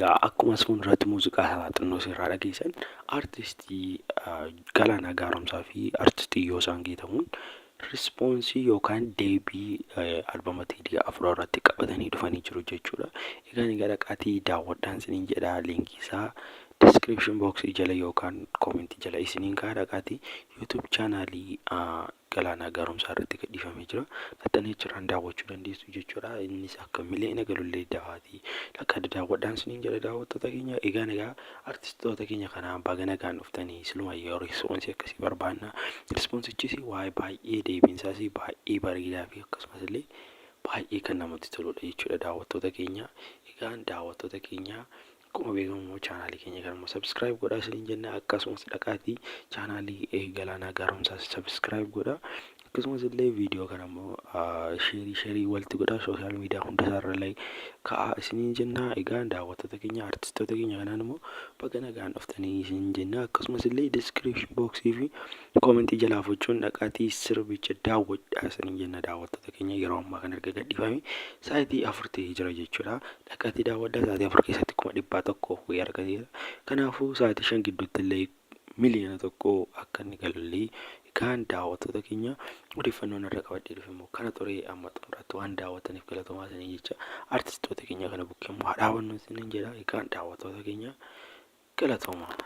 Egaa akkuma fuulduratti muuziqaa xinnoo sirraa dhageessan artistii Galaanaa Gaaromsaa fi artistii Yoosan Geetahuun rispoonsii yookaan deebii albama Teedii Afroo irratti qabatanii dhufanii jiru jechuudha. Egaa ni dhaqaatii daawwadhaan isiniin jedha liinkii isaa description box jala yookaan comment jala isiniin kaa'aa dhaqaatii YouTube chaanaalii Galaanaa Gaaromsaa irratti gadhiifamee jira. Dhattanii jiraan daawwachuu dandeessu jechuudha. Innis akka miliyoona galullee daawwatii akka daawwadhaan isiniin jedha daawwattoota keenya. Egaa artistoota keenya kanaa baga nagaan dhuftanii siluma yoo rispoonsii akkasii barbaanna. Rispoonsichis waa'ee baay'ee deebiinsaas baay'ee bareedaa fi akkasumas illee baay'ee kan namatti toludha jechuudha daawwattoota keenya. Egaa daawwattoota keenya akkuma beekamu chaanaalii keenya kanammoo subscribe godhaa isiniin jenna. Akkasumas dhaqaatii chaanaalii Galaanaa Gaaromsaas subscribe godhaa. Akkasumas illee viidiyoo kanammoo sheerii walitti godhaa sooshaal miidiyaa hundasaarra kaa'aa isiniin jenna. Egaa daawwattoota keenya artistoota keenya kanaan immoo baga nagaan dhuftanii isiniin jenna. Akkasumas illee description boxii fi koomentii jalaa gochuun dhaqaatii sirbicha daawwadhaa isiniin jenna. Daawwattoota keenya yeroo ammaa kan erga gadhiifame sa'aatii 4 ta'ee jira jechuudha. Dhaqaatii daawwadhaa sa'aatii 4 keessatti 100,000 wayii argateera. Kanaafuu sa'aatii 5 gidduutti illee miliyoona 1 akka inni galullee kan daawwattoota keenya odeeffannoon irra qabadhee dhufe immoo kana turee amma xumuraatti waan daawwataniif galatoomaa isiniin jecha artistoota keenya kana bukkee immoo haa daawwannu isiniin jedha. Egaa daawwattoota keenya galatoomaa.